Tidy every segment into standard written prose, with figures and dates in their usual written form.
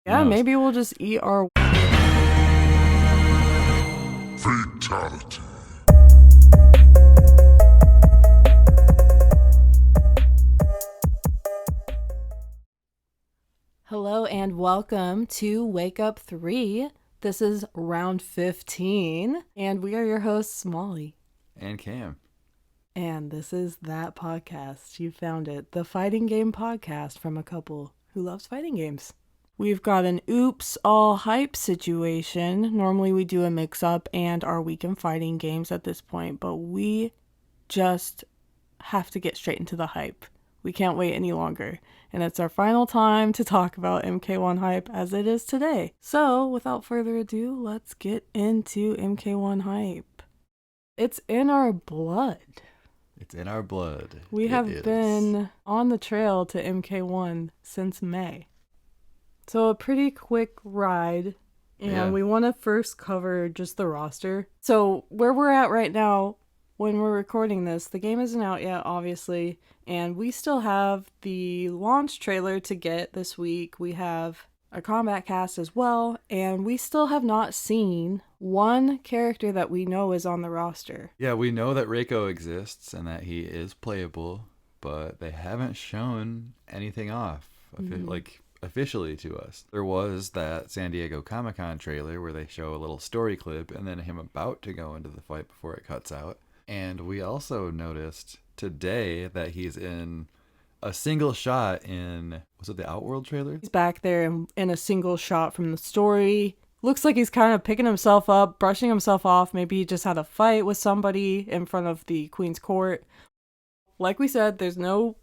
Who Yeah, knows? maybe we'll just eat our... Fatality. Hello and welcome to Wake Up 3. This is round 15, and we are your hosts, Molly. And Cam. And this is that podcast. You found it. The fighting game podcast from a couple who loves fighting games. We've got an oops all hype situation. Normally we do a mix-up and our weekend fighting games at this point, but we just have to get straight into the hype. We can't wait any longer. And it's our final time to talk about MK1 hype as it is today. So, without further ado, let's get into MK1 hype. It's in our blood. It's in our blood. We have been on the trail to MK1 since May. So a pretty quick ride. And we want to first cover just the roster. So where we're at right now, when we're recording this, the game isn't out yet, obviously. And we still have the launch trailer to get this week. We have a combat cast as well. And we still have not seen one character that we know is on the roster. Yeah, we know that Reiko exists and that he is playable, but they haven't shown anything off, officially to us. There was that San Diego Comic-Con trailer where they show a little story clip and then him about to go into the fight before it cuts out. And we also noticed today that he's in a single shot in, was it the Outworld trailer? He's back there in a single shot from the story. Looks like he's kind of picking himself up, brushing himself off. Maybe he just had a fight with somebody in front of the Queen's Court. Like we said, there's no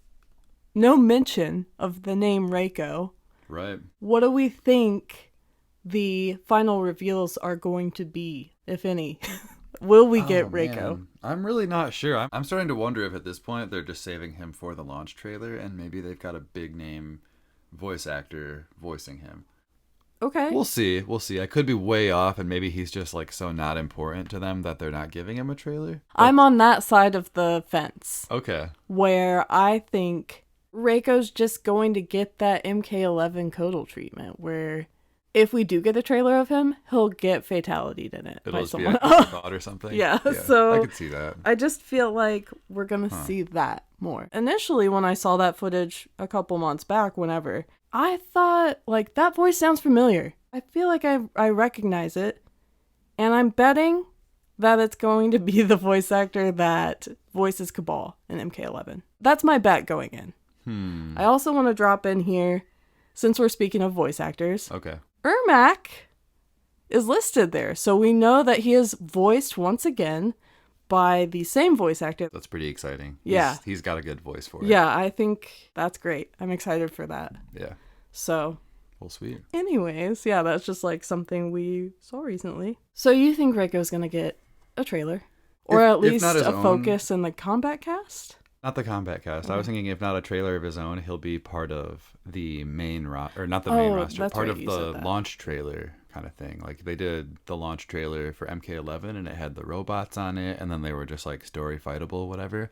mention of the name Reiko. Right. What do we think the final reveals are going to be, if any? Will we get Reiko? Man. I'm really not sure. I'm starting to wonder if at this point they're just saving him for the launch trailer and maybe they've got a big name voice actor voicing him. Okay. We'll see. I could be way off and maybe he's just like so not important to them that they're not giving him a trailer. I'm on that side of the fence. Okay. Where I think Reiko's just going to get that MK11 Kodal treatment where if we do get a trailer of him, he'll get fatality'd in it. It'll by just someone. be a thought or something. Yeah, so I could see that. I just feel like we're going to see that more. Initially, when I saw that footage a couple months back, whenever, I thought, like, that voice sounds familiar. I feel like I recognize it. And I'm betting that it's going to be the voice actor that voices Cabal in MK11. That's my bet going in. I also want to drop in here, since we're speaking of voice actors. Okay. Ermac is listed there. So we know that he is voiced once again by the same voice actor. That's pretty exciting. Yeah. He's got a good voice for it. Yeah, I think that's great. I'm excited for that. Yeah. So, Well, sweet. anyways, yeah, that's just like something we saw recently. So you think Reiko's going to get a trailer? Or at least not his a own- focus in the combat cast? Not the combat cast. I was thinking if not a trailer of his own, he'll be part of the main roster, or not the main roster, that's part right, of you the said that. launch trailer kind of thing. Like they did the launch trailer for MK11 and it had the robots on it and then they were just like story fightable, whatever.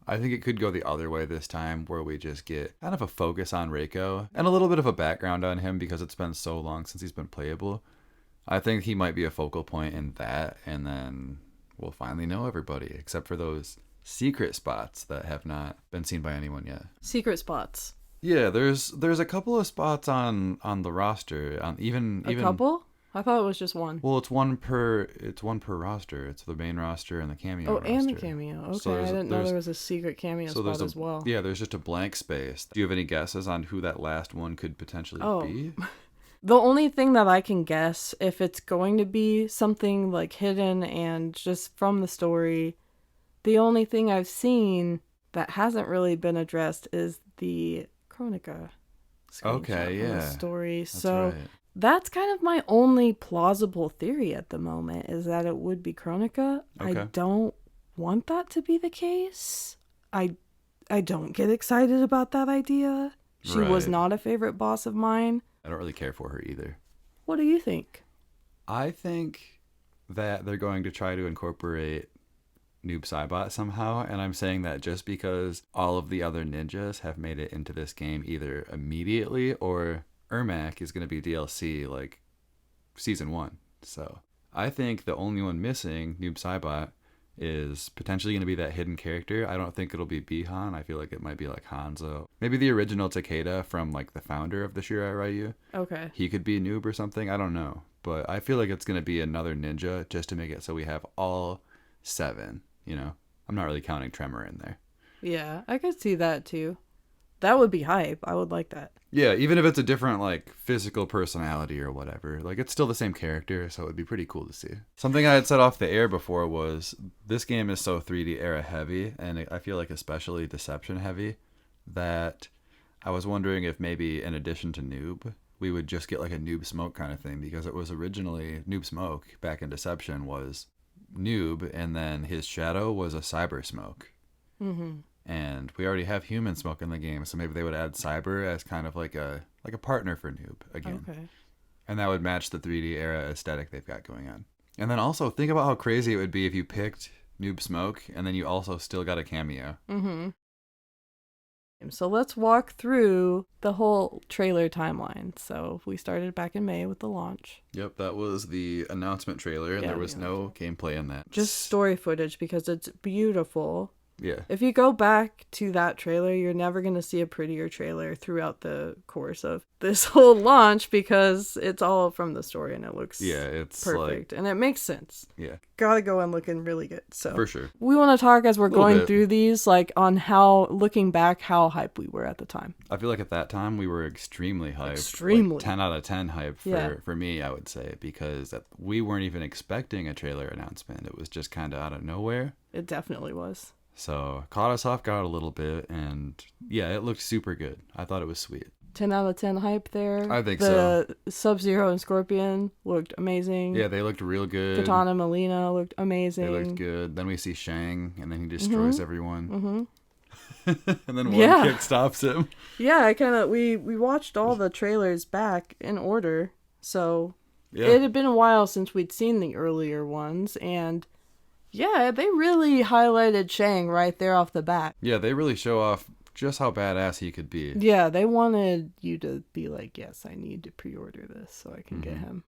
I think it could go the other way this time where we just get kind of a focus on Reiko and a little bit of a background on him because it's been so long since he's been playable. I think he might be a focal point in that and then we'll finally know everybody except for those secret spots that have not been seen by anyone yet. Secret spots. Yeah, there's a couple of spots on the roster. Even Couple? I thought it was just one. Well, it's one per roster. It's the main roster and the cameo. Oh, roster. and the cameo. Okay, So I didn't know there was a secret cameo spot as well. Yeah, there's just a blank space. Do you have any guesses on who that last one could potentially be? The only thing that I can guess, if it's going to be something like hidden and just from the story, the only thing I've seen that hasn't really been addressed is the Chronica screenshot Okay, from the yeah. story. That's So right. that's kind of my only plausible theory at the moment is that it would be Chronica. Okay. I don't want that to be the case. I don't get excited about that idea. She was Right. not a favorite boss of mine. I don't really care for her either. What do you think? I think that they're going to try to incorporate Noob Saibot somehow, and I'm saying that just because all of the other ninjas have made it into this game either immediately or Ermac is going to be DLC like season 1. So I think the only one missing, Noob Saibot, is potentially going to be that hidden character. I don't think it'll be Bihan. I feel like it might be like Hanzo. Maybe the original Takeda from like the founder of the Shirai Ryu. Okay. He could be Noob or something. I don't know. But I feel like it's going to be another ninja just to make it so we have all 7, you know? I'm not really counting Tremor in there. Yeah, I could see that too. That would be hype. I would like that. Yeah, even if it's a different like physical personality or whatever, like it's still the same character, so it would be pretty cool to see. Something I had said off the air before was this game is so 3D era heavy, and I feel like especially Deception heavy, that I was wondering if maybe in addition to Noob, we would just get like a Noob Smoke kind of thing, because it was originally Noob Smoke back in Deception was Noob, and then his shadow was a Cyber Smoke. Mm-hmm. And we already have Human Smoke in the game, so maybe they would add Cyber as kind of like a partner for Noob again. Okay. And that would match the 3D era aesthetic they've got going on. And then also think about how crazy it would be if you picked Noob Smoke and then you also still got a cameo. Mm-hmm. So let's walk through the whole trailer timeline. So we started back in May with the launch. Yep, that was the announcement trailer, and Yeah, there was no gameplay in that. Just story footage because it's beautiful. Yeah. If you go back to that trailer, you're never going to see a prettier trailer throughout the course of this whole launch because it's all from the story and it looks it's perfect. And it makes sense. Yeah. Gotta go in looking really good. So For sure. we want to talk as we're going bit. through these, like on how, looking back, how hype we were at the time. I feel like at that time we were extremely hyped. Extremely. Like 10 out of 10 hype Yeah. for me, I would say, because we weren't even expecting a trailer announcement. It was just kind of out of nowhere. It definitely was. So caught us off guard a little bit, and yeah, it looked super good. I thought it was sweet. 10 out of 10 hype there. I think so. The Sub-Zero and Scorpion looked amazing. Yeah, they looked real good. Katana Melina looked amazing. They looked good. Then we see Shang, and then he destroys everyone. Mm-hmm. And then one kick stops him. Yeah, we watched all the trailers back in order. So Yeah. it had been a while since we'd seen the earlier ones, and yeah, they really highlighted Shang right there off the bat. Yeah, they really show off just how badass he could be. Yeah, they wanted you to be like, yes, I need to pre-order this so I can get him.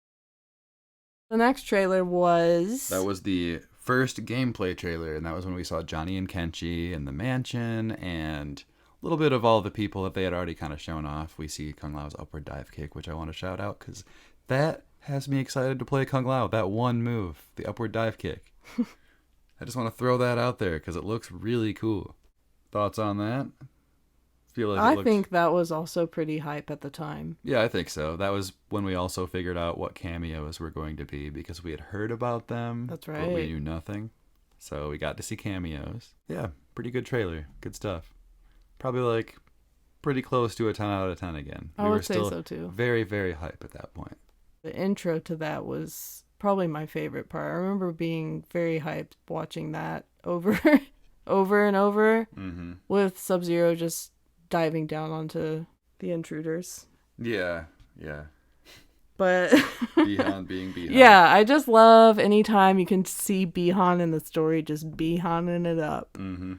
The next trailer was... That was the first gameplay trailer, and that was when we saw Johnny and Kenshi in the mansion, and a little bit of all the people that they had already kind of shown off. We see Kung Lao's upward dive kick, which I want to shout out, because that has me excited to play Kung Lao, that one move, the upward dive kick. I just want to throw that out there because it looks really cool. Thoughts on that? Feel like I think that was also pretty hype at the time. Yeah, I think so. That was when we also figured out what cameos were going to be because we had heard about them. That's right. But we knew nothing. So we got to see cameos. Yeah, pretty good trailer. Good stuff. Probably like pretty close to a 10 out of 10 again. I would say so too. Very, very hype at that point. The intro to that was probably my favorite part. I remember being very hyped watching that over and over with Sub-Zero just diving down onto the intruders. Yeah. But Bihan being Bihan. yeah, I just love anytime you can see Bihan in the story just Bihaning it up. Mm-hmm.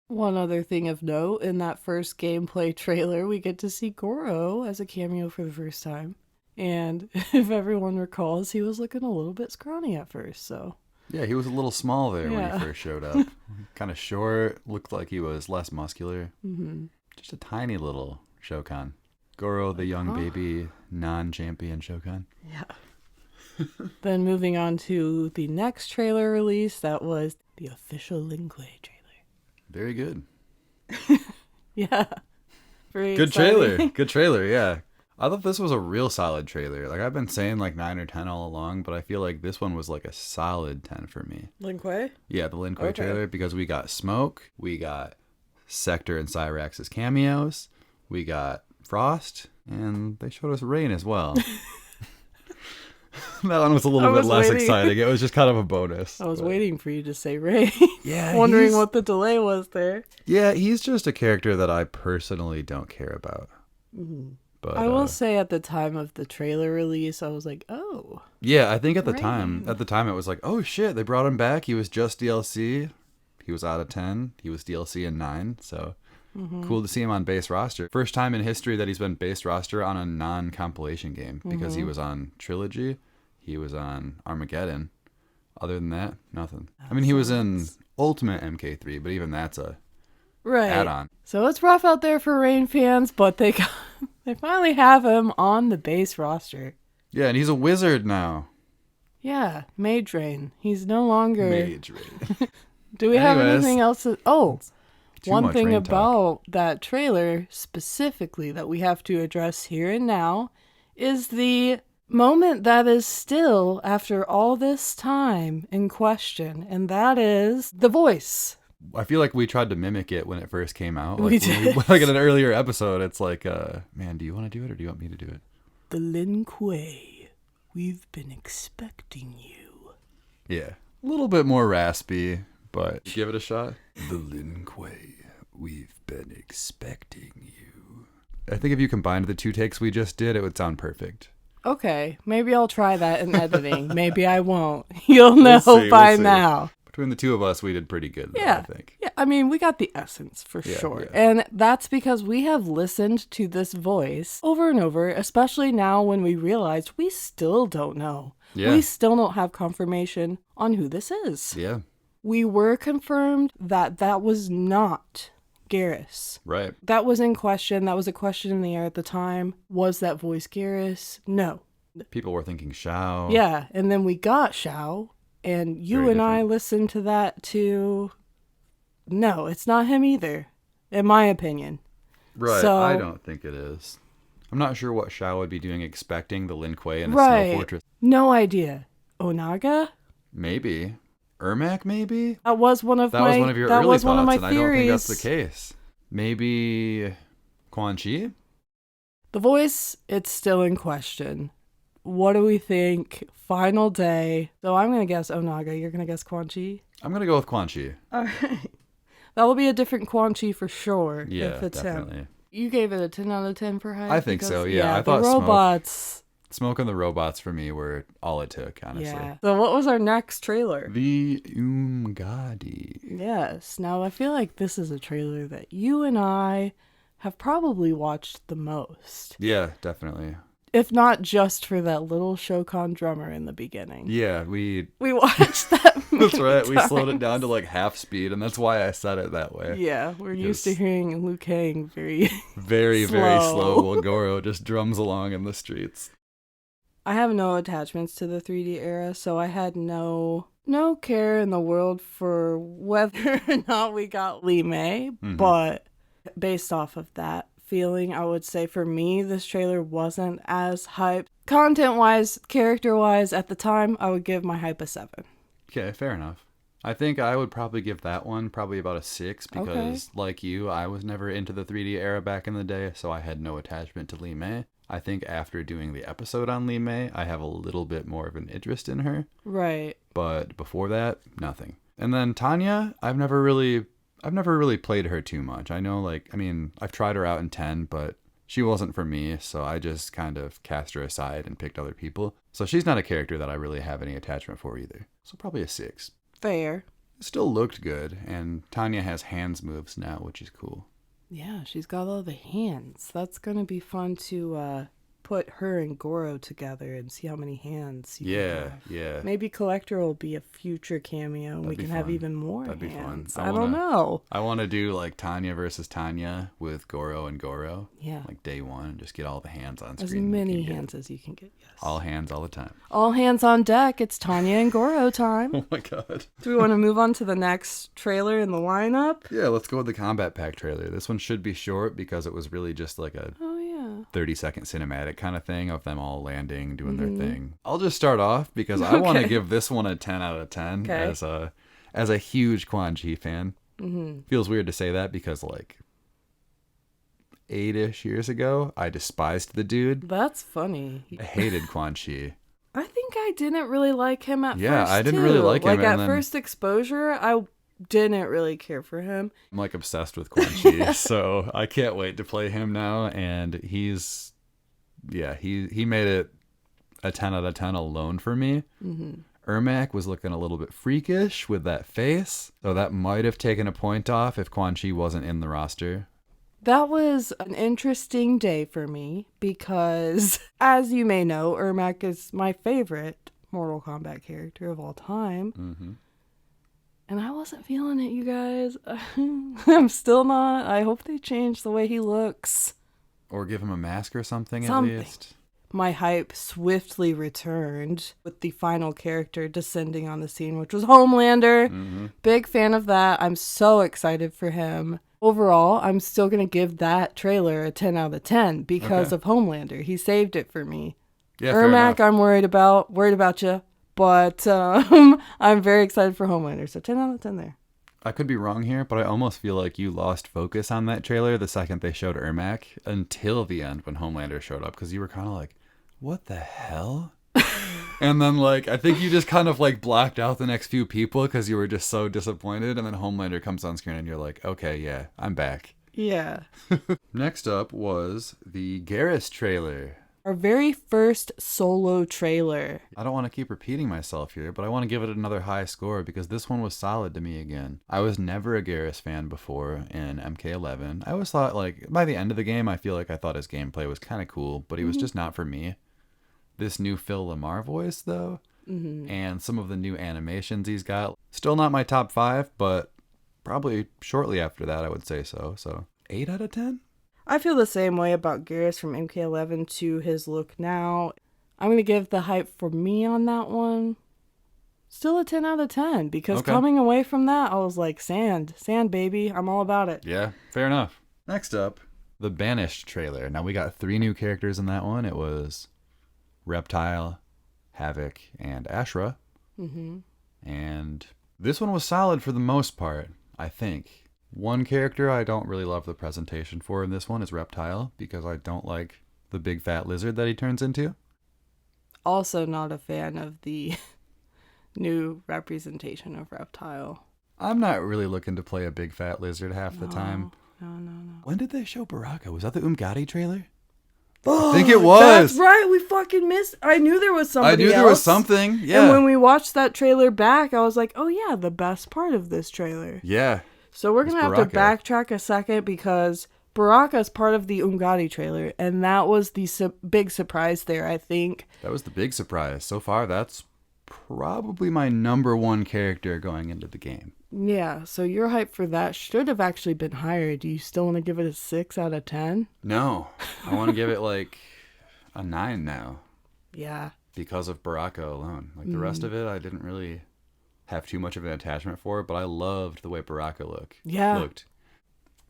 One other thing of note, in that first gameplay trailer, we get to see Goro as a cameo for the first time. And if everyone recalls, he was looking a little bit scrawny at first, so... Yeah, he was a little small there when Yeah. he first showed up. Kind of short, looked like he was less muscular. Mm-hmm. Just a tiny little Shokan. Goro, the young Oh. baby, non-champion Shokan. Yeah. Then moving on to the next trailer release, that was the official Lin Kuei trailer. Very good. Yeah. Very Good exciting. trailer. Good trailer, yeah. I thought this was a real solid trailer. Like, I've been saying like 9 or 10 all along, but I feel like this one was like a solid 10 for me. Lin Kuei? Yeah, the Lin Kuei Okay. trailer, because we got Smoke, we got Sector and Cyrax's cameos, we got Frost, and they showed us Rain as well. That one was a little I bit was less waiting. exciting. It was just kind of a bonus. I was but- waiting for you to say Ray. Yeah, Wondering he's- what the delay was there. Yeah, he's just a character that I personally don't care about. But I will say at the time of the trailer release, I was like, oh. yeah, I think at the Rain. time it was like, oh shit, they brought him back. He was just DLC. He was out of 10. He was DLC in 9. So Cool to see him on base roster. First time in history that he's been base roster on a non-compilation game, because he was on Trilogy, he was on Armageddon. Other than that, nothing. I mean, he was in Ultimate MK3, but even that's a add-on. So it's rough out there for Rain fans, but they finally have him on the base roster. Yeah, and he's a wizard now. Yeah, Mage Rain. He's no longer... Mage Rain. Do we have Anyways, anything else? One thing Rain about that trailer specifically that we have to address here and now is the moment that is still, after all this time, in question, and that is the voice. I feel like we tried to mimic it when it first came out. We did. Like in an earlier episode, it's like, man, do you want to do it or do you want me to do it? The Lin Kuei, we've been expecting you. Yeah. A little bit more raspy, but give it a shot. The Lin Kuei, we've been expecting you. I think if you combined the two takes we just did, it would sound perfect. Okay, maybe I'll try that in editing. Maybe I won't. You'll know by now. Between the two of us, we did pretty good, though, Yeah. I think. Yeah, I mean, we got the essence for sure. Yeah. And that's because we have listened to this voice over and over, especially now when we realized we still don't know. Yeah. We still don't have confirmation on who this is. Yeah. We were confirmed that was not Garrus. Right. That was in question. That was a question in the air at the time. Was that voice Garrus? No. People were thinking Shao. Yeah, and then we got Shao, and you Very and I different. listened to that too. No, it's not him either, in my opinion. Right. So- I don't think it is. I'm not sure what Shao would be doing expecting the Lin Kuei in a Right. snow fortress. No idea. Onaga? Maybe. Ermac, maybe? That was one of That my was one of your that early was one of thoughts, my and I don't think that's theories. the case. Maybe Quan Chi? The voice, it's still in question. What do we think? Final day. So I'm gonna guess Onaga. You're gonna guess Quan Chi? I'm going to go with Quan Chi. All right. That will be a different Quan Chi for sure. Yeah, if it's definitely. him. You gave it a 10 out of 10 for hype? I think so, Because, yeah. I the thought robots. Smoke and the robots for me were all it took, honestly. Yeah. So what was our next trailer? The Umgadi. Yes. Now I feel like this is a trailer that you and I have probably watched the most. Yeah, definitely. If not just for that little Shokan drummer in the beginning. Yeah, we... We watched that That's right. We many slowed it times. down to like half speed, and that's why I said it that way. Yeah, we're used to Because- hearing Liu Kang very... Very, very Slow. slow while Goro just drums along in the streets. I have no attachments to the 3D era, so I had no care in the world for whether or not we got Li Mei, but based off of that feeling, I would say for me, this trailer wasn't as hyped. Content-wise, character-wise, at the time, I would give my hype a 7. Okay, fair enough. I think I would probably give that one probably about a 6 because, Okay. like you, I was never into the 3D era back in the day, so I had no attachment to Li Mei. I think after doing the episode on Li Mei, I have a little bit more of an interest in her, Right. but before that, nothing. And then Tanya, I've never really played her too much. I know, I've tried her out in 10, but she wasn't for me, so I just kind of cast her aside and picked other people. So she's not a character that I really have any attachment for either. So probably a 6. Fair. It still looked good, and Tanya has hands moves now, which is cool. Yeah, she's got all the hands. That's going to be fun to put her and Goro together and see how many hands you can have. Yeah. Maybe Collector will be a future cameo and we That'd be can have fun. even more That'd be fun. hands. I I don't know. I want to do like Tanya versus Tanya with Goro and Goro. Yeah. Like day one, and just get all the hands on As screen. we many can get. hands as you can get, yes. All hands all the time. All hands on deck. It's Tanya and Goro time. Oh my god. Do we want to move on to the next trailer in the lineup? Yeah, let's go with the Combat Pack trailer. This one should be short because it was really just like a Oh, yeah. 30-second cinematic kind of thing of them all landing, doing their thing. I'll just start off because I want to Okay. give this one a 10 out of 10 Okay. as a huge Quan Chi fan. Feels weird to say that because like 8-ish years ago, I despised the dude. That's funny. I hated Quan Chi. I think I didn't really like him at Yeah, first, I didn't too. really like him, Like, and at then- first exposure, I didn't really care for him. I'm like obsessed with Quan Chi, so I can't wait to play him now. And he made it a 10 out of 10 alone for me. Ermac was looking a little bit freakish with that face, so that might have taken a point off if Quan Chi wasn't in the roster. That was an interesting day for me because, as you may know, Ermac is my favorite Mortal Kombat character of all time. Mm-hmm. And I wasn't feeling it, you guys. I'm still not. I hope they change the way he looks. Or give him a mask or something. At least. My hype swiftly returned with the final character descending on the scene, which was Homelander. Mm-hmm. Big fan of that. I'm so excited for him. Overall, I'm still going to give that trailer a 10 out of 10 because of Homelander. He saved it for me. Yeah, Ermac, I'm worried about you, but I'm very excited for Homelander. So 10 out of 10 there. I could be wrong here, but I almost feel like you lost focus on that trailer the second they showed Ermac until the end when Homelander showed up, because you were kind of like, what the hell? And then, like, I think you just kind of, like, blocked out the next few people because you were just so disappointed, and then Homelander comes on screen and you're like, okay, yeah, I'm back. Yeah. Next up was the Garrus trailer. Our very first solo trailer. I don't want to keep repeating myself here, but I want to give it another high score because this one was solid to me again. I was never a Garrus fan before in MK11. I always thought, like, by the end of the game, I feel like I thought his gameplay was kind of cool, but he was just not for me. This new Phil Lamar voice, though, and some of the new animations he's got. Still not my top 5, but probably shortly after that, I would say so. So 8 out of 10? I feel the same way about Garrus from MK11 to his look now. I'm going to give the hype for me on that one still a 10 out of 10 because coming away from that, I was like, sand, baby. I'm all about it. Yeah, fair enough. Next up, the Banished trailer. Now, we got 3 new characters in that one. It was Reptile, Havoc, and Ashra. Mm-hmm. And this one was solid for the most part, I think. One character I don't really love the presentation for in this one is Reptile, because I don't like the big fat lizard that he turns into. Also not a fan of the new representation of Reptile. I'm not really looking to play a big fat lizard half the time. No. When did they show Baraka? Was that the Umgadi trailer? I think it was. That's right. We fucking missed. I knew there was somebody else. There was something. Yeah. And when we watched that trailer back, I was like, oh yeah, the best part of this trailer. Yeah. So we're going to have to backtrack a second because Baraka is part of the Umgadi trailer. And that was the big surprise there, I think. That was the big surprise. So far, that's probably my number 1 character going into the game. Yeah, so your hype for that should have actually been higher. Do you still want to give it a 6 out of 10? No. I want to give it like a 9 now. Yeah. Because of Baraka alone. Like the rest of it, I didn't really have too much of an attachment for, but I loved the way Baraka looked.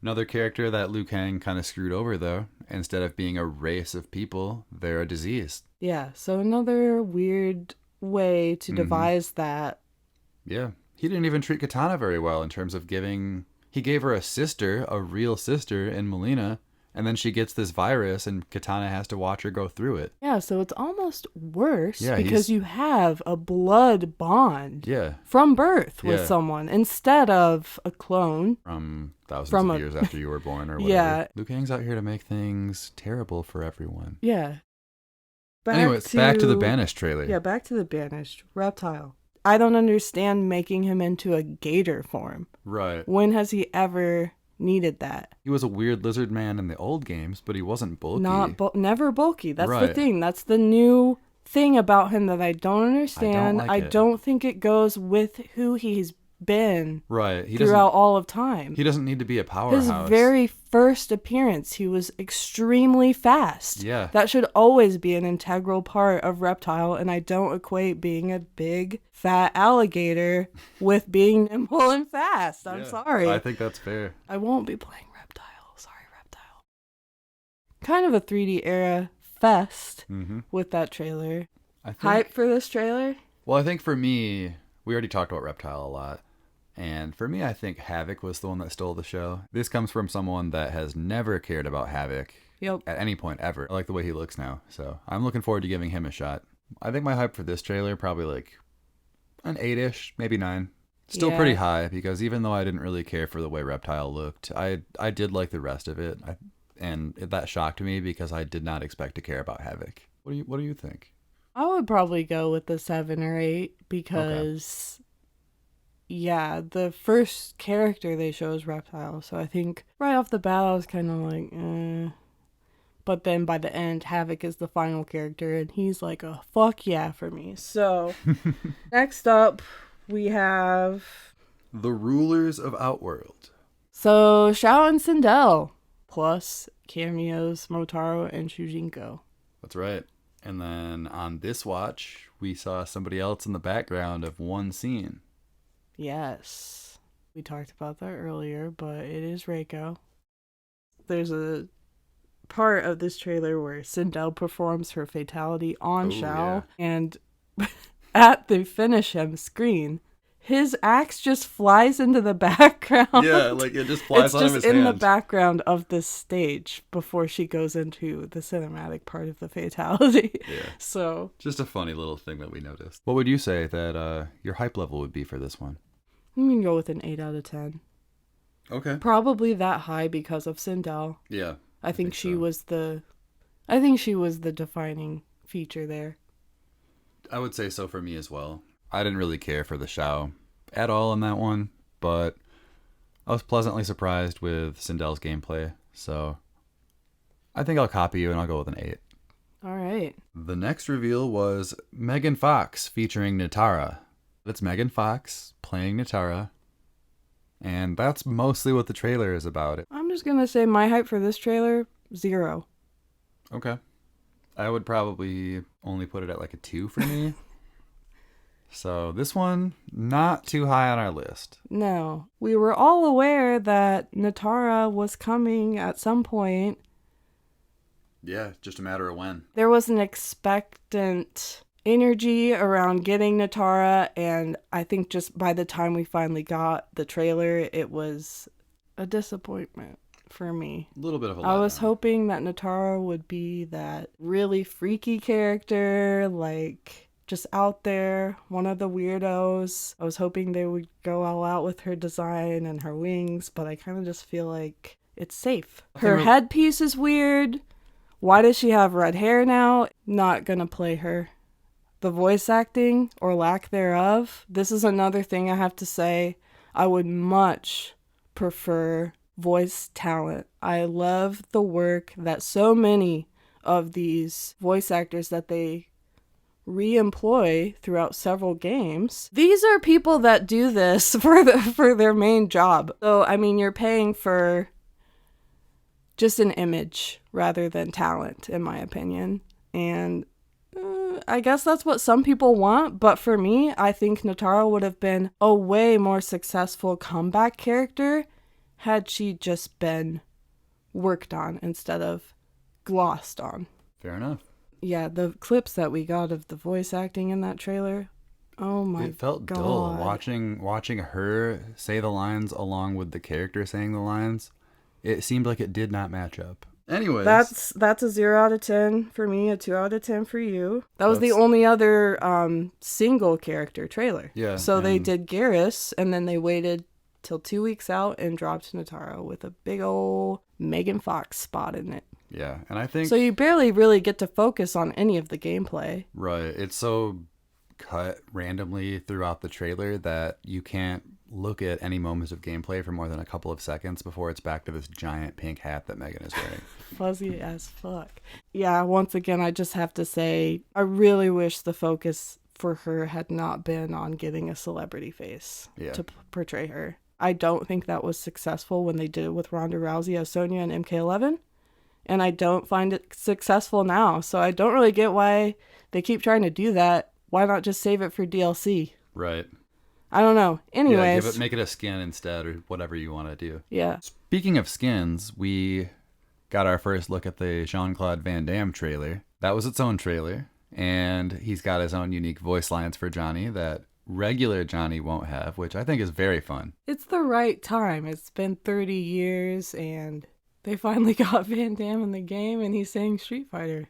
Another character that Liu Kang kind of screwed over, though. Instead of being a race of people, they're a disease. Yeah, so another weird way to devise that. Yeah. He didn't even treat Katana very well in terms of he gave her a sister, a real sister in Melina, and then she gets this virus and Katana has to watch her go through it. Yeah, so it's almost worse because you have a blood bond from birth with someone instead of a clone. From thousands of years after you were born or whatever. Yeah. Liu Kang's out here to make things terrible for everyone. Yeah. Anyways, back to the Banished trailer. Yeah, back to the Banished. Reptile. I don't understand making him into a gator form. Right. When has he ever needed that? He was a weird lizard man in the old games, but he wasn't bulky. Never bulky. That's the thing. That's the new thing about him that I don't understand. I don't think it goes with who he's been throughout all of time. He doesn't need to be a powerhouse. His very first appearance, he was extremely fast. Yeah. That should always be an integral part of Reptile, and I don't equate being a big, fat alligator with being nimble and fast. I'm sorry. I think that's fair. I won't be playing Reptile. Sorry, Reptile. Kind of a 3D era fest with that trailer. Hype for this trailer? Well, I think for me, we already talked about Reptile a lot. And for me, I think Havoc was the one that stole the show. This comes from someone that has never cared about Havoc at any point ever. I like the way he looks now. So I'm looking forward to giving him a shot. I think my hype for this trailer, probably like an 8-ish, maybe 9. Still pretty high because even though I didn't really care for the way Reptile looked, I did like the rest of it. And that shocked me because I did not expect to care about Havoc. What do you think? I would probably go with the 7 or 8 because yeah, the first character they show is Reptile. So I think right off the bat I was kind of like, eh. But then by the end, Havoc is the final character, and he's like a fuck yeah for me. So next up, we have The Rulers of Outworld. so Shao and Sindel, plus cameos Motaro and Shujinko. That's right. And then on this watch, we saw somebody else in the background of one scene. Yes, we talked about that earlier, but it is Reiko. There's a part of this trailer where Sindel performs her fatality on Shao, and at the finish him screen, his axe just flies into the background. Yeah, like it just flies out of his hand. It's just in the background of this stage before she goes into the cinematic part of the fatality. Yeah. So just a funny little thing that we noticed. What would you say that your hype level would be for this one? I'm going to go with an 8 out of 10. Okay. Probably that high because of Sindel. Yeah. I think she so. was the defining feature there. I would say so for me as well. I didn't really care for the Shao at all in that one, but I was pleasantly surprised with Sindel's gameplay, so I think I'll copy you and I'll go with an 8. All right. The next reveal was Megan Fox featuring Nitara. It's Megan Fox playing Nitara, and that's mostly what the trailer is about. I'm just going to say my hype for this trailer, 0. Okay. I would probably only put it at like a 2 for me. So this one, not too high on our list. No. We were all aware that Nitara was coming at some point. Yeah, just a matter of when. There was an expectant energy around getting Nitara, and I think just by the time we finally got the trailer, it was a disappointment for me. A little bit of a letdown. I was hoping that Nitara would be that really freaky character, like just out there, one of the weirdos. I was hoping they would go all out with her design and her wings, but I kind of just feel like it's safe. Her headpiece is weird. Why does she have red hair now? Not gonna play her. The voice acting, or lack thereof, this is another thing I have to say. I would much prefer voice talent. I love the work that so many of these voice actors that they re-employ throughout several games. These are people that do this for their main job. So, I mean, you're paying for just an image rather than talent, in my opinion. And I guess that's what some people want, but for me, I think Nitara would have been a way more successful comeback character had she just been worked on instead of glossed on. Fair enough. Yeah, the clips that we got of the voice acting in that trailer, oh my god. It felt dull watching her say the lines along with the character saying the lines. It seemed like it did not match up. Anyways, that's a 0 out of 10 for me, a 2 out of 10 for you. That was the only other single character trailer. Yeah. So they did Garrus, and then they waited till 2 weeks out and dropped Nitara with a big old Megan Fox spot in it. Yeah, and I think So you barely really get to focus on any of the gameplay. right. It's so cut randomly throughout the trailer that you can't look at any moments of gameplay for more than a couple of seconds before it's back to this giant pink hat that Megan is wearing. Fuzzy as fuck. Yeah, once again, I just have to say, I really wish the focus for her had not been on getting a celebrity face to portray her. I don't think that was successful when they did it with Ronda Rousey as Sonya in MK11. And I don't find it successful now. So I don't really get why they keep trying to do that. Why not just save it for DLC? Right. I don't know. Anyways. Yeah, make it a skin instead or whatever you want to do. Yeah. Speaking of skins, we got our first look at the Jean-Claude Van Damme trailer. That was its own trailer. And he's got his own unique voice lines for Johnny that regular Johnny won't have, which I think is very fun. It's the right time. It's been 30 years and they finally got Van Damme in the game and he's saying Street Fighter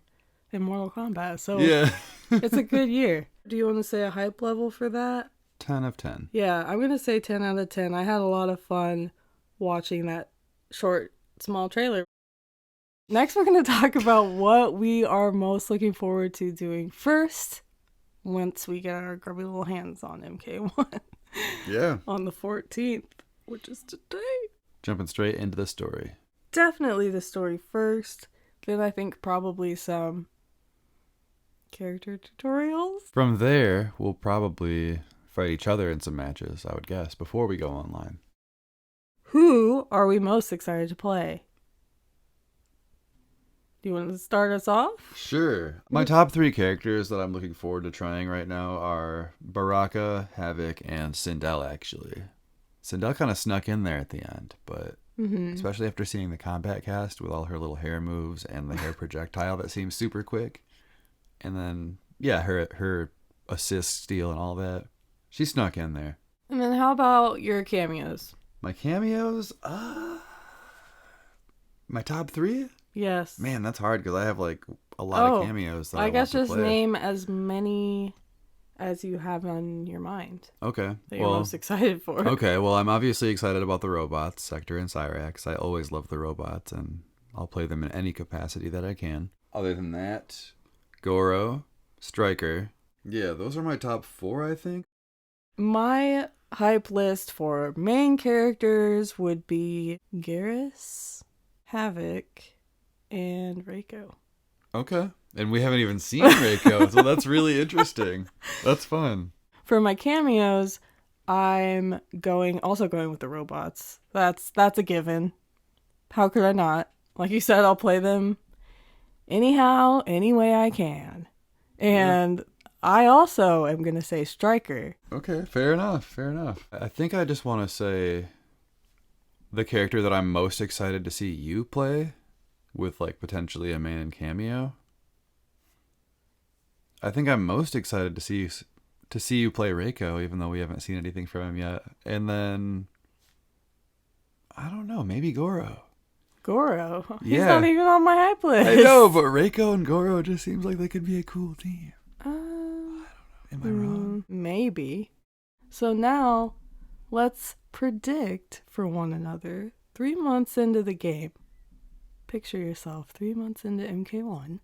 in Mortal Kombat. So yeah. It's a good year. Do you want to say a hype level for that? 10 of 10. Yeah, I'm going to say 10 out of 10. I had a lot of fun watching that short, small trailer. Next, we're going to talk about what we are most looking forward to doing first once we get our grubby little hands on MK1. Yeah. on the 14th, which is today. Jumping straight into the story. Definitely the story first. Then I think probably some character tutorials. From there, we'll probably fight each other in some matches, I would guess, before we go online. Who are we most excited to play? Do you want to start us off? Sure. My top 3 characters that I'm looking forward to trying right now are Baraka, Havoc, and Sindel, actually. Sindel kind of snuck in there at the end, but especially after seeing the combat cast with all her little hair moves and the hair projectile that seems super quick. And then, yeah, her assist steal and all that. She snuck in there. And then how about your cameos? My cameos? My top 3? Yes. Man, that's hard because I have like a lot of cameos that I guess want to just play. name as many as you have on your mind Okay. that you're most excited for. Okay, well, I'm obviously excited about the robots, Sector and Cyrax. I always love the robots, and I'll play them in any capacity that I can. Other than that, Goro, Striker. Yeah, those are my top 4, I think. My hype list for main characters would be Garrus, Havoc, and Reiko. Okay. And we haven't even seen Reiko, so that's really interesting. That's fun. For my cameos, I'm also going with the robots. That's a given. How could I not? Like you said, I'll play them anyhow, any way I can. And I also am going to say Striker. Okay, fair enough. I think I just want to say the character that I'm most excited to see you play with like potentially a main cameo. I think I'm most excited to see you play Reiko, even though we haven't seen anything from him yet. And then I don't know, maybe Goro. Goro? He's Yeah. not even on my hype list. I know, but Reiko and Goro just seems like they could be a cool team. I don't know. Am I wrong? Maybe. So now, let's predict for one another 3 months into the game. Picture yourself 3 months into MK1.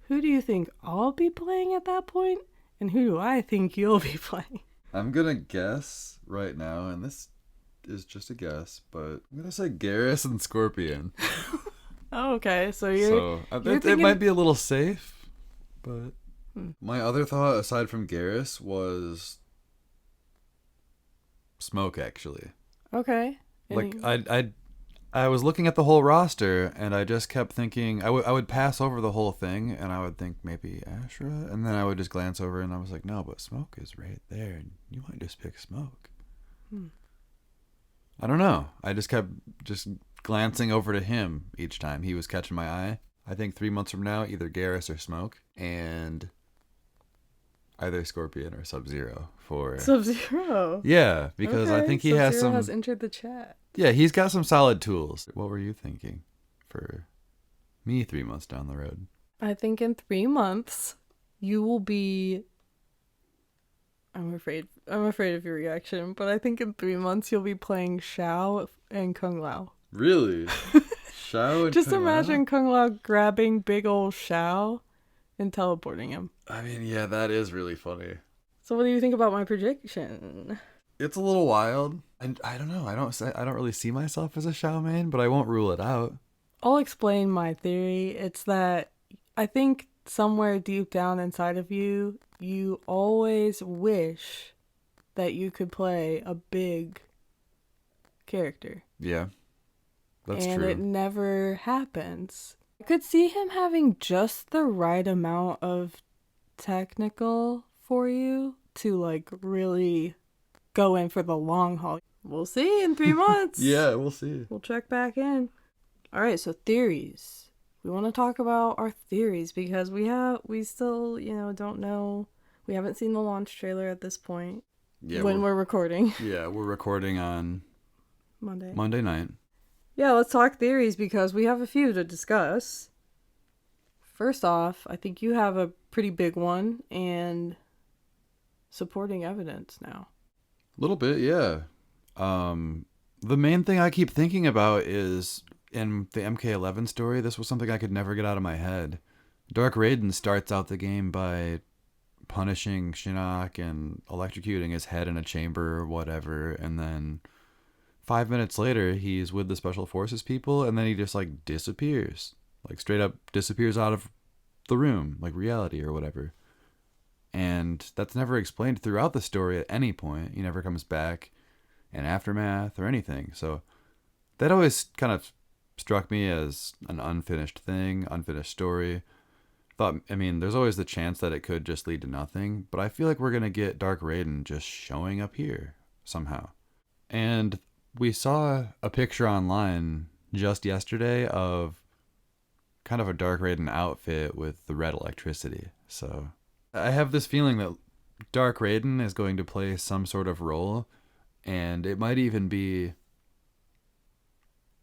Who do you think I'll be playing at that point? And who do I think you'll be playing? I'm gonna guess right now, and this is just a guess, but I'm gonna say Garrus and Scorpion. Oh, okay. So It thinking... might be a little safe, but my other thought aside from Garrus was Smoke, actually. Okay. Like I was looking at the whole roster, and I just kept thinking I would pass over the whole thing, and I would think maybe Ashra, and then I would just glance over, and I was like, no, but Smoke is right there, and you might just pick Smoke. I don't know. I just kept glancing over to him each time he was catching my eye. I think 3 months from now, either Garrus or Smoke, and either Scorpion or Sub-Zero for Sub-Zero. Yeah, because I think he has Sub-Zero has entered the chat. Yeah, he's got some solid tools. What were you thinking for me 3 months down the road? I think in 3 months you will be... I'm afraid of your reaction, but I think in 3 months you'll be playing Xiao and Kung Lao. Really? Xiao and Just Kung Lao? imagine Kung Lao grabbing big old Xiao and teleporting him. I mean, yeah, that is really funny. So what do you think about my prediction? It's a little wild. And I don't know. I don't really see myself as a Xiao main, but I won't rule it out. I'll explain my theory. It's that I think somewhere deep down inside of you, you always wish that you could play a big character. Yeah, that's and true. It never happens. I could see him having just the right amount of technical for you to like really go in for the long haul. We'll see in 3 months. Yeah, we'll see. We'll check back in. All right, so theories. We want to talk about our theories because we still, don't know. We haven't seen the launch trailer at this point. Yeah, when we're recording. Yeah, we're recording on Monday night. Yeah, let's talk theories because we have a few to discuss. First off, I think you have a pretty big one and supporting evidence now. A little bit, yeah. The main thing I keep thinking about is in the MK11 story, this was something I could never get out of my head. Dark Raiden starts out the game by punishing Shinnok and electrocuting his head in a chamber or whatever, and then 5 minutes later he's with the special forces people, and then he just like disappears, like straight up disappears out of the room, like reality or whatever. And that's never explained throughout the story at any point. He never comes back in Aftermath or anything. So that always kind of struck me as an unfinished thing, unfinished story. There's always the chance that it could just lead to nothing, but I feel like we're going to get Dark Raiden just showing up here somehow. And we saw a picture online just yesterday of kind of a Dark Raiden outfit with the red electricity. So I have this feeling that Dark Raiden is going to play some sort of role, and it might even be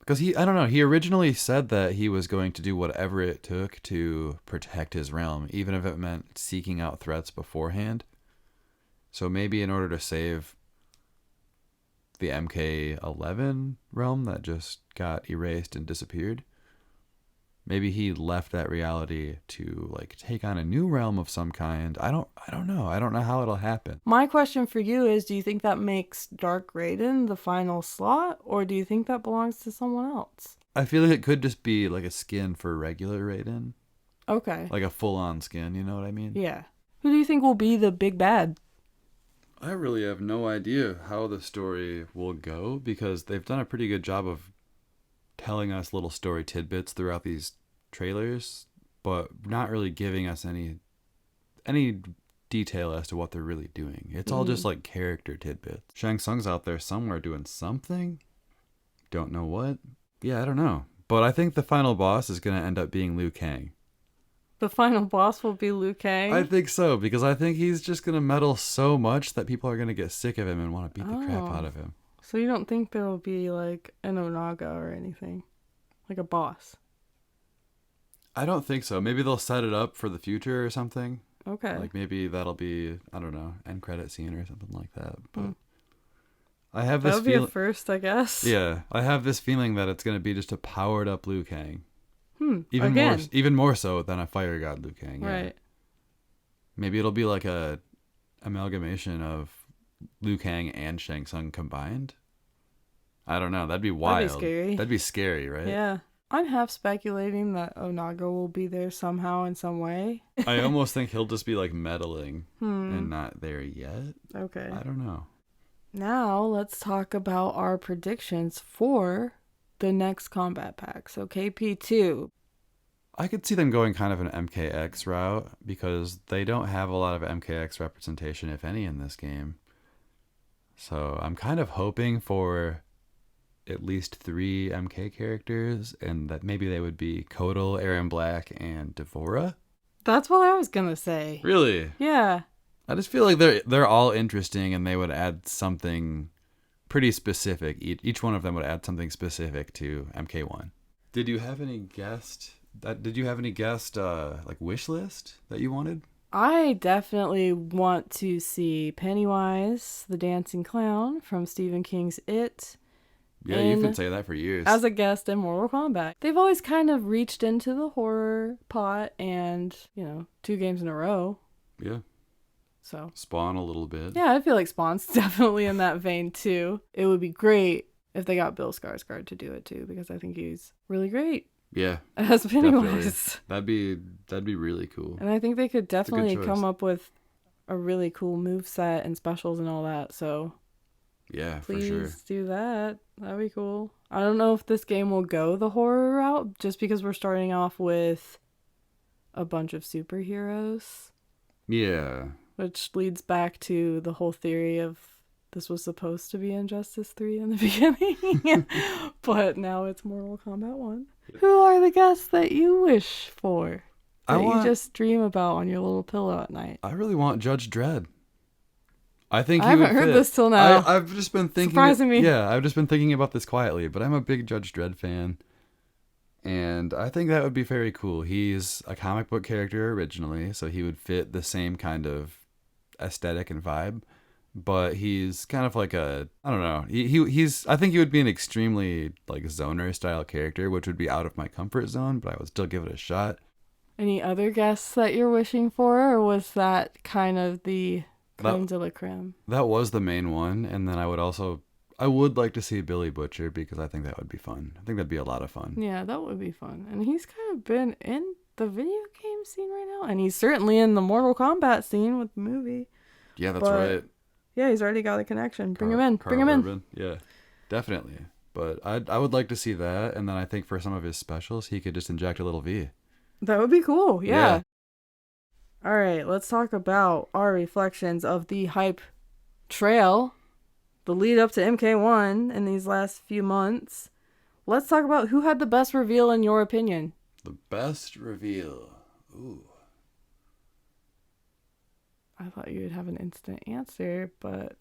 because he originally said that he was going to do whatever it took to protect his realm, even if it meant seeking out threats beforehand. So maybe in order to save the MK11 realm that just got erased and disappeared, maybe he left that reality to like take on a new realm of some kind. I don't know. I don't know how it'll happen. My question for you is, do you think that makes Dark Raiden the final slot, or do you think that belongs to someone else? I feel like it could just be like a skin for regular Raiden. Okay. Like a full-on skin, you know what I mean? Yeah. Who do you think will be the big bad? I really have no idea how the story will go, because they've done a pretty good job of telling us little story tidbits throughout these trailers, but not really giving us any detail as to what they're really doing. It's all just like character tidbits. Shang Tsung's out there somewhere doing something. Don't know what. Yeah, I don't know. But I think the final boss is going to end up being Liu Kang. The final boss will be Liu Kang? I think so, because I think he's just going to meddle so much that people are going to get sick of him and want to beat the crap out of him. So you don't think there will be like an Onaga or anything? Like a boss? I don't think so. Maybe they'll set it up for the future or something. Okay. Like maybe that'll be, I don't know, end credit scene or something like that. But I have this That'll be a first, I guess. Yeah, I have this feeling that it's going to be just a powered up Liu Kang. Again. Even more so than a fire god Liu Kang. Yeah. Right. Maybe it'll be like a amalgamation of Liu Kang and Shang Tsung combined. I don't know. That'd be wild. That'd be scary. That'd be scary, right? Yeah. I'm half speculating that Onaga will be there somehow in some way. I almost think he'll just be like meddling and not there yet. Okay. I don't know. Now let's talk about our predictions for the next combat pack. So KP2. I could see them going kind of an MKX route, because they don't have a lot of MKX representation, if any, in this game. So I'm kind of hoping for at least 3 MK characters, and that maybe they would be Kotal, Aaron Black, and Devora. That's what I was gonna say. Really? Yeah. I just feel like they're all interesting, and they would add something pretty specific. Each one of them would add something specific to MK1. Did you have any guest like wish list that you wanted? I definitely want to see Pennywise, the dancing clown from Stephen King's It. Yeah, you've been saying that for years. As a guest in Mortal Kombat. They've always kind of reached into the horror pot, and, 2 games in a row. Yeah. So Spawn a little bit. Yeah, I feel like Spawn's definitely in that vein too. It would be great if they got Bill Skarsgård to do it too, because I think he's really great. Yeah. As Pennywise. That'd be really cool. And I think they could definitely come up with a really cool moveset and specials and all that. So yeah, please for sure. do that. That'd be cool. I don't know if this game will go the horror route, just because we're starting off with a bunch of superheroes. Yeah. Which leads back to the whole theory of this was supposed to be Injustice 3 in the beginning. But now it's Mortal Kombat 1. Who are the guests that you wish for? That you just dream about on your little pillow at night? I really want Judge Dredd. I think I haven't heard this till now. I've just been thinking. Surprising me. Yeah, I've just been thinking about this quietly, but I'm a big Judge Dredd fan. And I think that would be very cool. He's a comic book character originally, so he would fit the same kind of aesthetic and vibe, but he's kind of like I don't know. I think he would be an extremely like Zoner style character, which would be out of my comfort zone, but I would still give it a shot. Any other guests that you're wishing for, or was that kind of the creme de la creme? That was the main one, and then I would like to see Billy Butcher because I think that would be fun. I think that'd be a lot of fun. Yeah, that would be fun. And he's kind of been in the video game scene right now, and he's certainly in the Mortal Kombat scene with the movie. Yeah, that's right. Yeah, he's already got a connection. Bring him in. Bring him in. Yeah, definitely. But I would like to see that, and then I think for some of his specials, he could just inject a little V. That would be cool. Yeah. All right, let's talk about our reflections of the hype trail, the lead up to MK1 in these last few months. Let's talk about who had the best reveal in your opinion. The best reveal. Ooh. I thought you would have an instant answer, but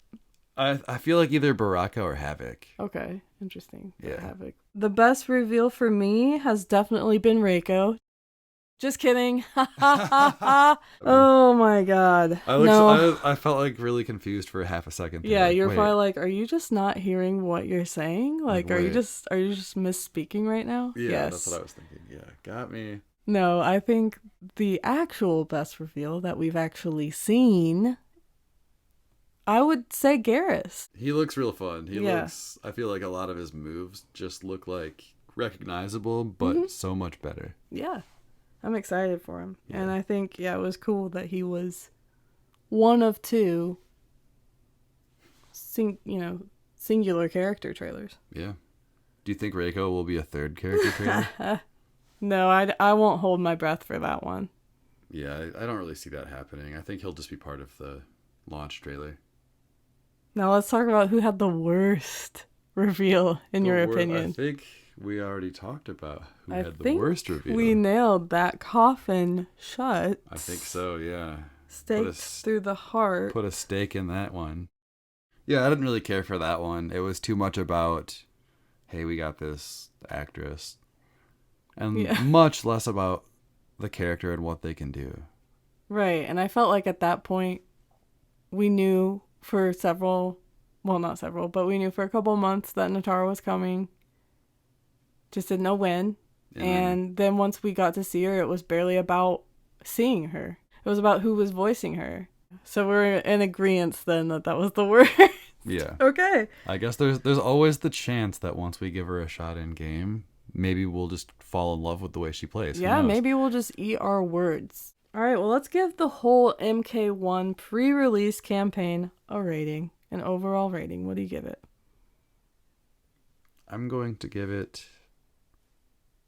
I feel like either Baraka or Havoc. okay, interesting. Yeah. Havoc. The best reveal for me has definitely been Reiko. Just kidding. Oh my god. I felt like really confused for half a second. Yeah, you're probably like, are you just not hearing what you're saying? Like, are you just misspeaking right now? Yeah, yes. That's what I was thinking. Yeah, got me. No, I think the actual best reveal that we've actually seen, I would say Garrus. He looks real fun. I feel like a lot of his moves just look like recognizable, but so much better. Yeah. I'm excited for him. Yeah. And I think, it was cool that he was one of two singular character trailers. Yeah. Do you think Reiko will be a third character trailer? No, I won't hold my breath for that one. Yeah, I don't really see that happening. I think he'll just be part of the launch trailer. Now let's talk about who had the worst reveal in your opinion. I think we already talked about who had the worst reveal. We nailed that coffin shut. I think so, yeah. Staked through the heart. Put a stake in that one. Yeah, I didn't really care for that one. It was too much about, hey, we got this actress. And much less about the character and what they can do. Right, and I felt like at that point, we knew for not several, but we knew for a couple months that Natara was coming. Just didn't know when. And then once we got to see her, it was barely about seeing her. It was about who was voicing her. So we're in agreement then that was the worst. Yeah. Okay. I guess there's always the chance that once we give her a shot in game, maybe we'll just fall in love with the way she plays. Yeah, maybe we'll just eat our words. All right, well, let's give the whole MK1 pre-release campaign a rating, an overall rating. What do you give it? I'm going to give it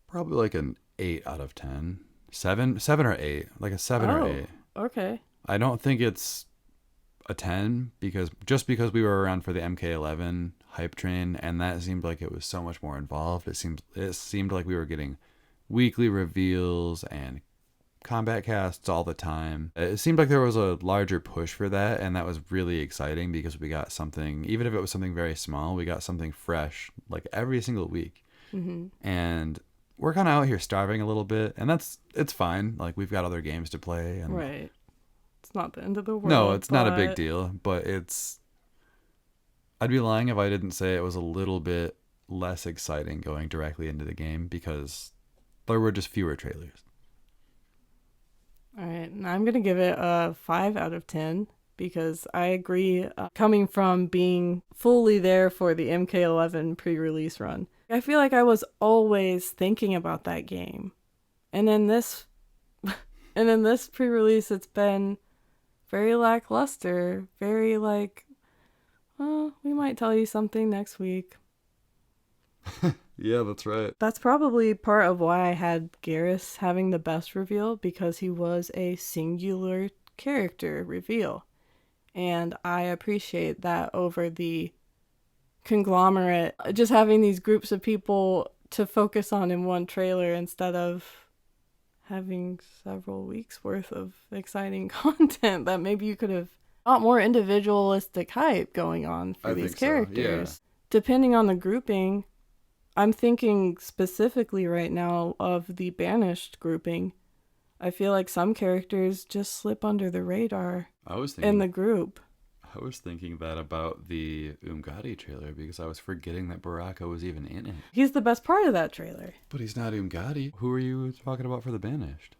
probably like an 8 out of 10. 7 or 8, like a 7 or 8. Okay. I don't think it's a 10 because we were around for the MK11 hype train, and that seemed like it was so much more involved. It seemed like we were getting weekly reveals and combat casts all the time. It seemed like there was a larger push for that, and that was really exciting because we got something, even if it was something very small, we got something fresh like every single week. And we're kind of out here starving a little bit, and it's fine. Like, we've got other games to play, and right. It's not the end of the world. No, it's not a big deal, but I'd be lying if I didn't say it was a little bit less exciting going directly into the game because there were just fewer trailers. All right, and I'm going to give it a 5 out of 10 because I agree, coming from being fully there for the MK11 pre-release run. I feel like I was always thinking about that game. And in this pre-release, it's been very lackluster, very like, oh, we might tell you something next week. Yeah, that's right. That's probably part of why I had Garrus having the best reveal, because he was a singular character reveal. And I appreciate that over the conglomerate, just having these groups of people to focus on in one trailer instead of having several weeks worth of exciting content that maybe you could have got more individualistic hype going on for these characters. So, yeah. Depending on the grouping, I'm thinking specifically right now of the Banished grouping. I feel like some characters just slip under the radar in the group. I was thinking that about the Umgadi trailer because I was forgetting that Baraka was even in it. He's the best part of that trailer. But he's not Umgadi. Who are you talking about for the Banished?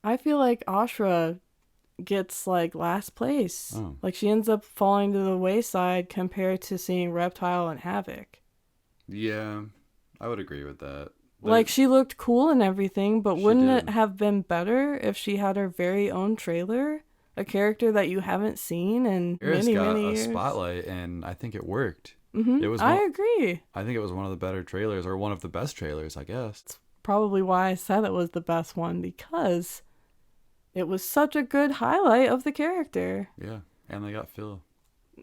I feel like Ashra gets like last place. Oh. Like she ends up falling to the wayside compared to seeing Reptile and Havoc. Yeah, I would agree with that. Like she looked cool and everything, but She wouldn't did. it have been better if she had her very own trailer? A character that you haven't seen in Eris many, got many a years. spotlight, and I think it worked. Mm-hmm. It was. I agree. I think it was one of the better trailers, or one of the best trailers, I guess. Probably why I said it was the best one, because it was such a good highlight of the character. Yeah, and they got Phil.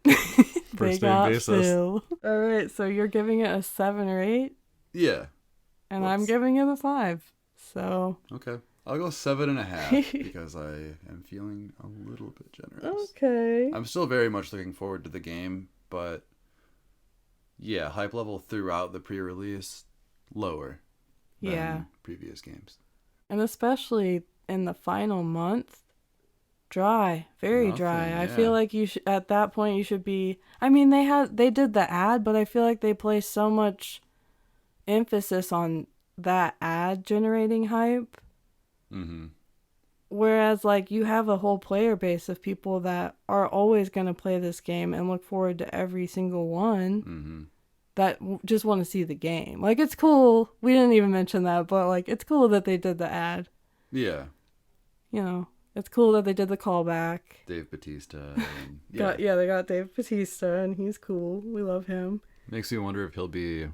They First name got basis. Phil. All right, so you're giving it a 7 or 8, Yeah. and I'm giving it a 5. So Okay. I'll go 7.5 because I am feeling a little bit generous. okay. I'm still very much looking forward to the game, but yeah, hype level throughout the pre-release lower than Yeah. previous games. And especially in the final month, dry, very Nothing, dry. I yeah. feel like you should, at that point you should be, I mean they did the ad, but I feel like they placed so much emphasis on that ad generating hype. Mm-hmm. Whereas like you have a whole player base of people that are always going to play this game and look forward to every single one. Mm-hmm. That just want to see the game. Like, it's cool. We didn't even mention that, but like, it's cool that they did the ad. Yeah. You know, it's cool that they did the callback. Dave Bautista. And, They got Dave Bautista, and he's cool. We love him. Makes me wonder if he'll be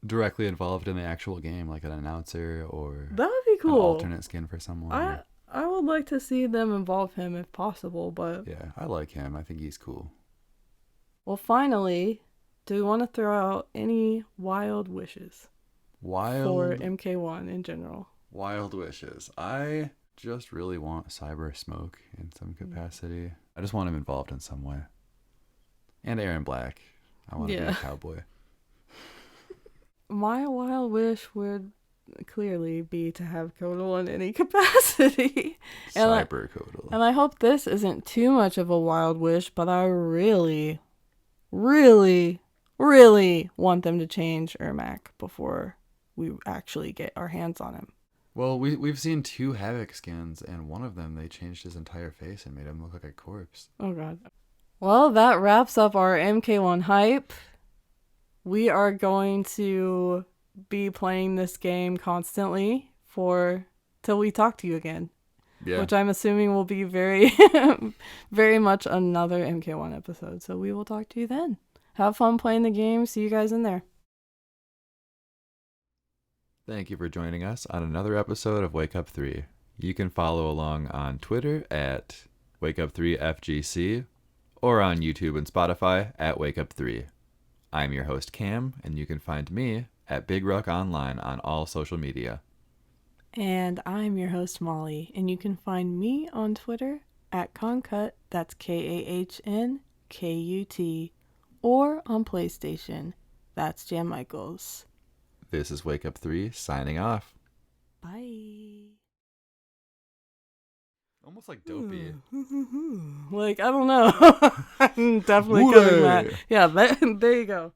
directly involved in the actual game, like an announcer or That would be an cool. alternate skin for someone. I would like to see them involve him if possible, but Yeah, I like him. I think he's cool. well, finally, do we want to throw out any wild wishes for MK1 in general? Wild wishes. I just really want Cyber Smoke in some capacity. I just want him involved in some way. And Aaron Black. I want to be a cowboy. My wild wish would clearly be to have Kodal in any capacity. Cyber Kodal. And I hope this isn't too much of a wild wish, but I really, really, really want them to change Ermac before we actually get our hands on him. Well, we've seen 2 Havoc skins, and one of them they changed his entire face and made him look like a corpse. Oh god. Well, that wraps up our MK1 hype. We are going to be playing this game constantly till we talk to you again. Yeah. Which I'm assuming will be very, very much another MK1 episode. So we will talk to you then. Have fun playing the game. See you guys in there. Thank you for joining us on another episode of Wake Up 3. You can follow along on Twitter at WakeUp3FGC or on YouTube and Spotify at WakeUp3. I'm your host Cam, and you can find me at Big Ruck Online on all social media. And I'm your host Molly, and you can find me on Twitter at Concut, that's KAHNKUT, or on PlayStation, that's Jan Michaels. This is Wake Up 3 signing off. Bye. Almost like dopey. Like, I don't know. I'm definitely cutting that. Yeah, there you go.